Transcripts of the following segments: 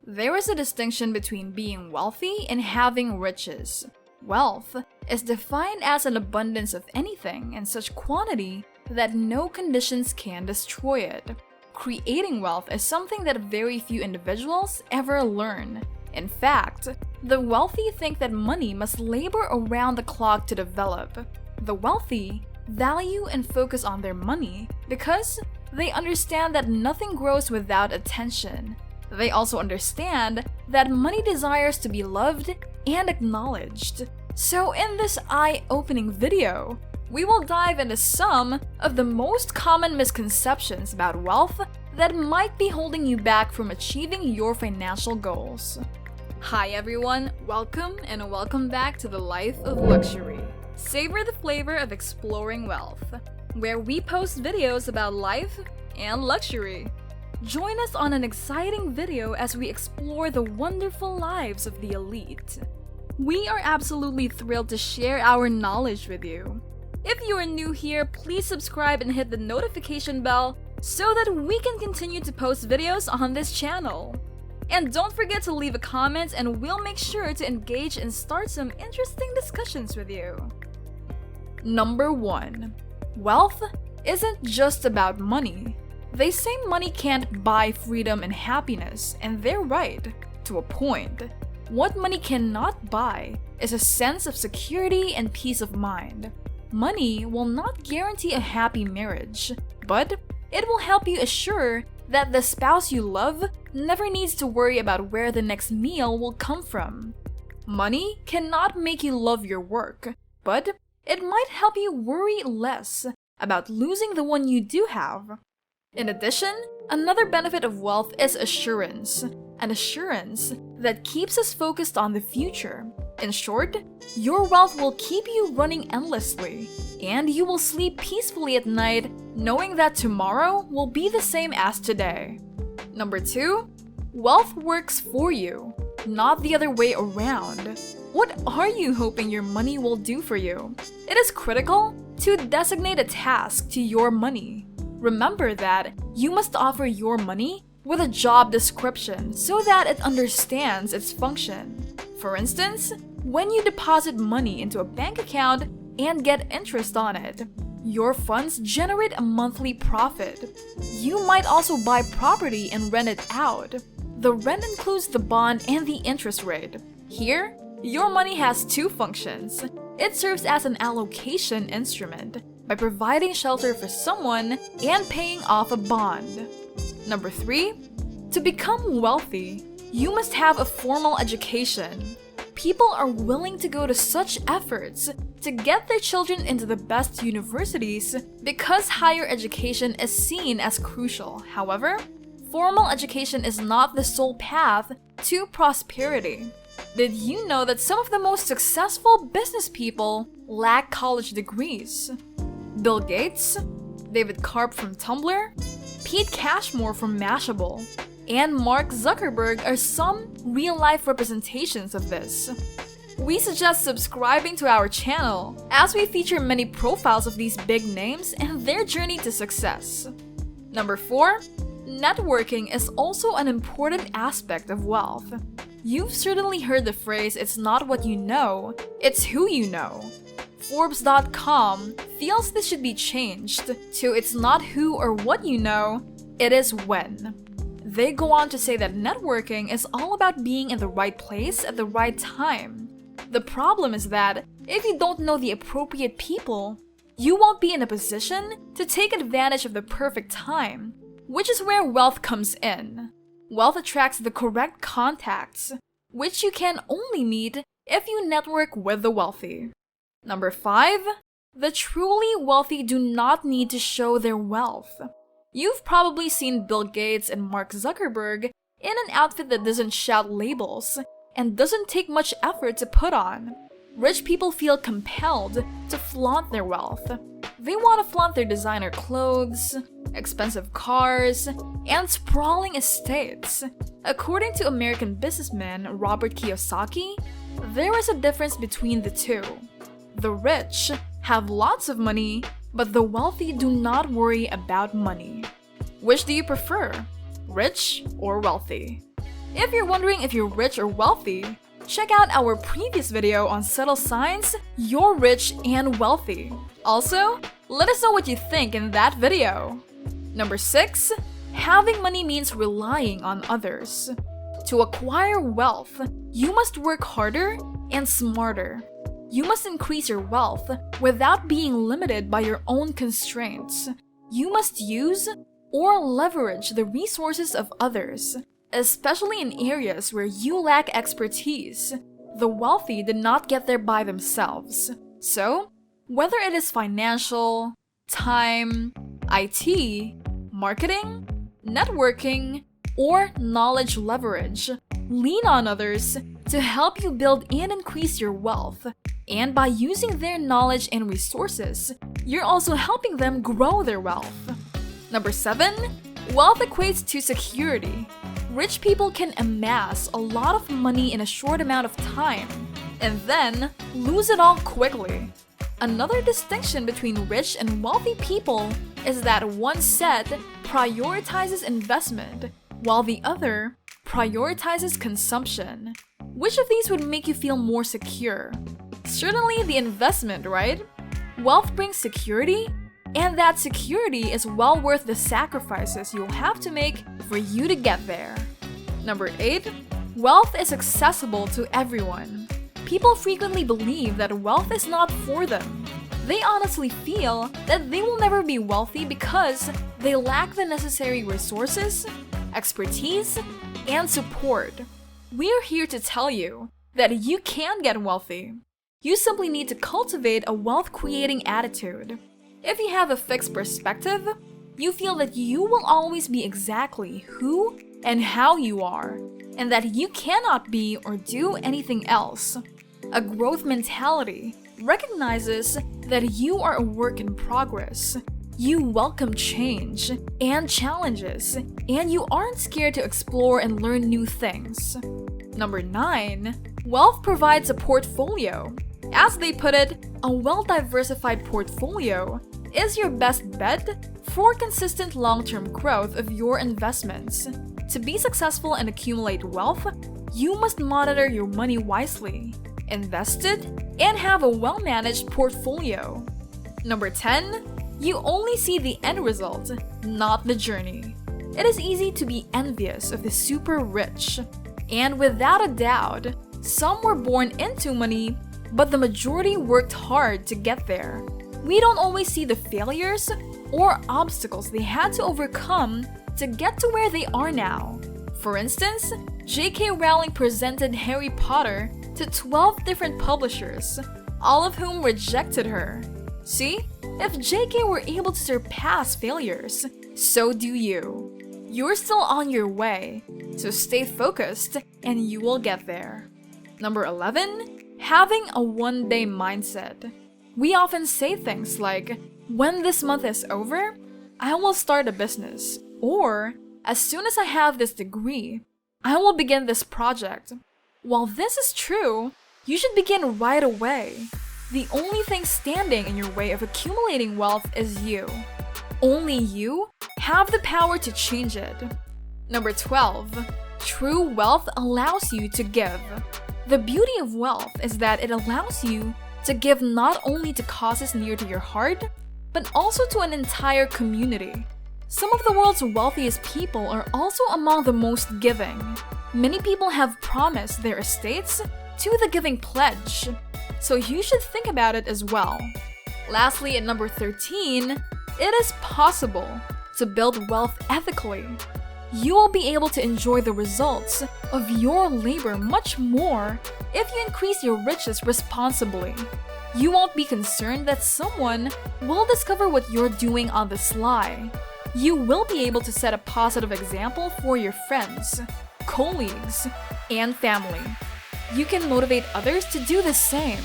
There is a distinction between being wealthy and having riches. Wealth is defined as an abundance of anything in such quantity that no conditions can destroy it. Creating wealth is something that very few individuals ever learn. In fact, the wealthy think that money must labor around the clock to develop. The wealthy value and focus on their money because they understand that nothing grows without attention. They also understand that money desires to be loved and acknowledged. So in this eye-opening video, we will dive into some of the most common misconceptions about wealth that might be holding you back from achieving your financial goals. Hi everyone, welcome back to the Life of Luxury. Savor the flavor of exploring wealth, where we post videos about life and luxury. Join us on an exciting video as we explore the wonderful lives of the elite. We are absolutely thrilled to share our knowledge with you. If you are new here, please subscribe and hit the notification bell so that we can continue to post videos on this channel. And don't forget to leave a comment and we'll make sure to engage and start some interesting discussions with you. Number 1. Wealth isn't just about money. They say money can't buy freedom and happiness, and they're right, to a point. What money cannot buy is a sense of security and peace of mind. Money will not guarantee a happy marriage, but it will help you assure that the spouse you love never needs to worry about where the next meal will come from. Money cannot make you love your work, but it might help you worry less about losing the one you do have. In addition, another benefit of wealth is assurance, an assurance that keeps us focused on the future. In short, your wealth will keep you running endlessly, and you will sleep peacefully at night knowing that tomorrow will be the same as today. Number 2, wealth works for you, not the other way around. What are you hoping your money will do for you? It is critical to designate a task to your money. Remember that you must offer your money with a job description so that it understands its function. For instance, when you deposit money into a bank account and get interest on it, your funds generate a monthly profit. You might also buy property and rent it out. The rent includes the bond and the interest rate. Here, your money has two functions. It serves as an allocation instrument by providing shelter for someone and paying off a bond. Number 3, to become wealthy, you must have a formal education. People are willing to go to such efforts to get their children into the best universities because higher education is seen as crucial. However, formal education is not the sole path to prosperity. Did you know that some of the most successful business people lack college degrees? Bill Gates, David Karp from Tumblr, Pete Cashmore from Mashable, and Mark Zuckerberg are some real-life representations of this. We suggest subscribing to our channel as we feature many profiles of these big names and their journey to success. Number 4, networking is also an important aspect of wealth. You've certainly heard the phrase, "It's not what you know, it's who you know." Forbes.com feels this should be changed to "It's not who or what you know, it is when." They go on to say that networking is all about being in the right place at the right time. The problem is that if you don't know the appropriate people, you won't be in a position to take advantage of the perfect time, which is where wealth comes in. Wealth attracts the correct contacts, which you can only meet if you network with the wealthy. Number 5, the truly wealthy do not need to show their wealth. You've probably seen Bill Gates and Mark Zuckerberg in an outfit that doesn't shout labels and doesn't take much effort to put on. Rich people feel compelled to flaunt their wealth. They want to flaunt their designer clothes, expensive cars, and sprawling estates. According to American businessman Robert Kiyosaki, there is a difference between the two. The rich have lots of money, but the wealthy do not worry about money. Which do you prefer, rich or wealthy? If you're wondering if you're rich or wealthy, check out our previous video on subtle signs you're rich and wealthy. Also, let us know what you think in that video. Number 6. Having money means relying on others. To acquire wealth, you must work harder and smarter. You must increase your wealth without being limited by your own constraints. You must use or leverage the resources of others, especially in areas where you lack expertise. The wealthy did not get there by themselves. So, whether it is financial, time, IT, marketing, networking, or knowledge leverage, lean on others to help you build and increase your wealth. And by using their knowledge and resources, you're also helping them grow their wealth. Number 7. Wealth equates to security. Rich people can amass a lot of money in a short amount of time, and then lose it all quickly. Another distinction between rich and wealthy people is that one set prioritizes investment, while the other prioritizes consumption. Which of these would make you feel more secure? Certainly the investment, right? Wealth brings security, and that security is well worth the sacrifices you'll have to make for you to get there. Number 8. Wealth is accessible to everyone. People frequently believe that wealth is not for them. They honestly feel that they will never be wealthy because they lack the necessary resources, expertise, and support. We're here to tell you that you can get wealthy. You simply need to cultivate a wealth-creating attitude. If you have a fixed perspective, you feel that you will always be exactly who and how you are, and that you cannot be or do anything else. A growth mentality recognizes that you are a work in progress. You welcome change and challenges, and you aren't scared to explore and learn new things. Number 9. Wealth provides a portfolio. As they put it, a well-diversified portfolio is your best bet for consistent long-term growth of your investments. To be successful and accumulate wealth, you must monitor your money wisely, invest it, and have a well-managed portfolio. Number 10. You only see the end result, not the journey. It is easy to be envious of the super rich. And without a doubt, some were born into money, but the majority worked hard to get there. We don't always see the failures or obstacles they had to overcome to get to where they are now. For instance, J.K. Rowling presented Harry Potter to 12 different publishers, all of whom rejected her. See? If J.K. were able to surpass failures, so do you. You're still on your way, so stay focused and you will get there. Number 11. Having a one-day mindset. We often say things like, when this month is over, I will start a business. Or, as soon as I have this degree, I will begin this project. While this is true, you should begin right away. The only thing standing in your way of accumulating wealth is you. Only you have the power to change it. Number 12. True wealth allows you to give. The beauty of wealth is that it allows you to give not only to causes near to your heart, but also to an entire community. Some of the world's wealthiest people are also among the most giving. Many people have promised their estates to the giving pledge, so you should think about it as well. Lastly, at number 13, it is possible to build wealth ethically. You will be able to enjoy the results of your labor much more if you increase your riches responsibly. You won't be concerned that someone will discover what you're doing on the sly. You will be able to set a positive example for your friends, colleagues, and family. You can motivate others to do the same,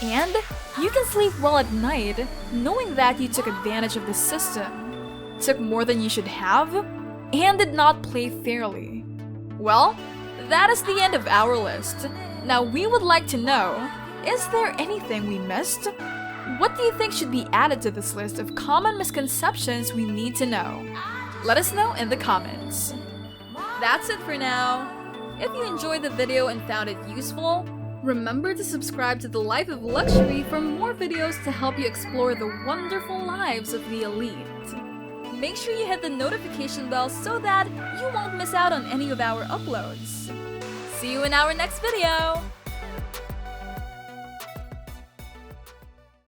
and you can sleep well at night knowing that you took advantage of the system, took more than you should have, and did not play fairly. Well, that is the end of our list. Now we would like to know, is there anything we missed? What do you think should be added to this list of common misconceptions we need to know? Let us know in the comments. That's it for now. If you enjoyed the video and found it useful, remember to subscribe to The Life of Luxury for more videos to help you explore the wonderful lives of the elite. Make sure you hit the notification bell so that you won't miss out on any of our uploads. See you in our next video!